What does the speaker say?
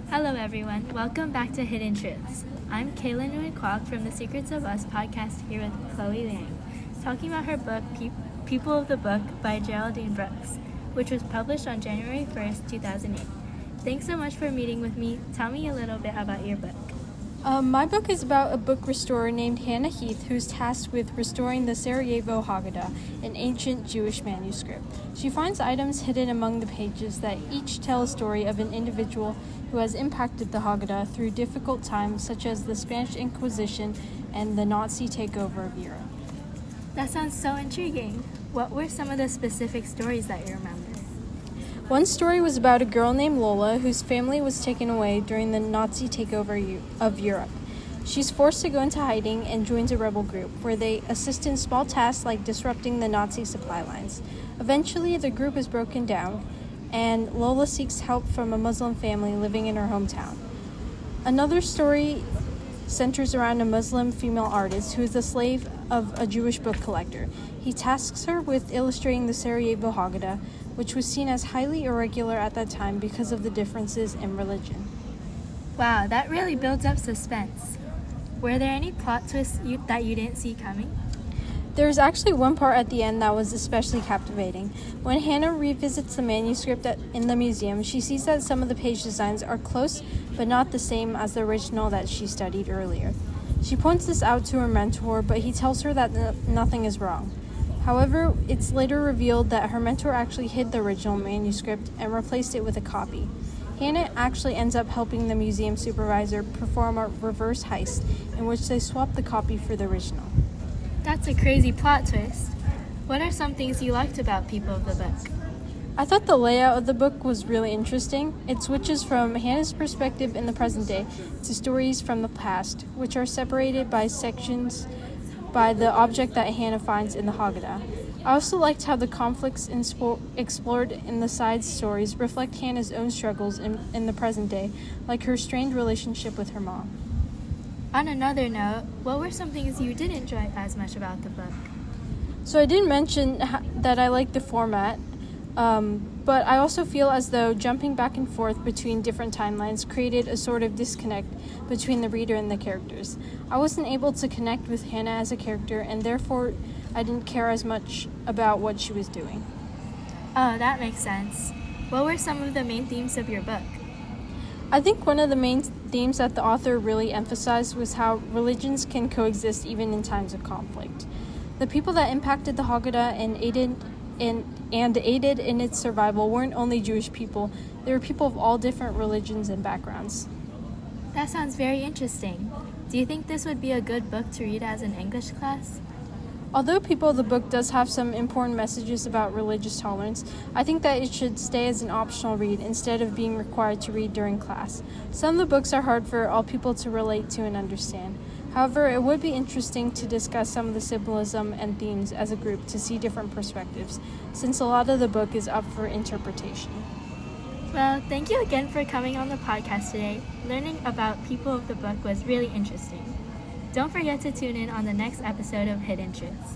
Hello, everyone. Welcome back to Hidden Truths. I'm Kaylin Nguyen Kwok from the Secrets of Us podcast here with Chloe Liang, talking about her book, People of the Book by Geraldine Brooks, which was published on January 1st, 2008. Thanks so much for meeting with me. Tell me a little bit about your book. My book is about a book restorer named Hannah Heath, who's tasked with restoring the Sarajevo Haggadah, an ancient Jewish manuscript. She finds items hidden among the pages that each tell a story of an individual who has impacted the Haggadah through difficult times such as the Spanish Inquisition and the Nazi takeover of Europe. That sounds so intriguing. What were some of the specific stories that you remember? One story was about a girl named Lola whose family was taken away during the Nazi takeover of Europe. She's forced to go into hiding and joins a rebel group where they assist in small tasks like disrupting the Nazi supply lines. Eventually, the group is broken down, and Lola seeks help from a Muslim family living in her hometown. Another story centers around a Muslim female artist who is the slave of a Jewish book collector. He tasks her with illustrating the Sarajevo Haggadah, which was seen as highly irregular at that time because of the differences in religion. Wow, that really builds up suspense. Were there any plot twists that you didn't see coming? There's actually one part at the end that was especially captivating. When Hannah revisits the manuscript in the museum, she sees that some of the page designs are close but not the same as the original that she studied earlier. She points this out to her mentor, but he tells her that nothing is wrong. However, it's later revealed that her mentor actually hid the original manuscript and replaced it with a copy. Hannah actually ends up helping the museum supervisor perform a reverse heist in which they swap the copy for the original. That's a crazy plot twist. What are some things you liked about People of the Book? I thought the layout of the book was really interesting. It switches from Hannah's perspective in the present day to stories from the past, which are separated by sections by the object that Hannah finds in the Haggadah. I also liked how the conflicts explored in the side stories reflect Hannah's own struggles in the present day, like her strained relationship with her mom. On another note, what were some things you didn't enjoy as much about the book? So I didn't mention that I like the format, but I also feel as though jumping back and forth between different timelines created a sort of disconnect between the reader and the characters. I wasn't able to connect with Hannah as a character, and therefore I didn't care as much about what she was doing. Oh, that makes sense. What were some of the main themes of your book? I think one of the main themes that the author really emphasized was how religions can coexist even in times of conflict. The people that impacted the Haggadah and aided in its survival weren't only Jewish people, they were people of all different religions and backgrounds. That sounds very interesting. Do you think this would be a good book to read as an English class? Although People of the Book does have some important messages about religious tolerance, I think that it should stay as an optional read instead of being required to read during class. Some of the books are hard for all people to relate to and understand. However, it would be interesting to discuss some of the symbolism and themes as a group to see different perspectives, since a lot of the book is up for interpretation. Well, thank you again for coming on the podcast today. Learning about People of the Book was really interesting. Don't forget to tune in on the next episode of Hidden Truths.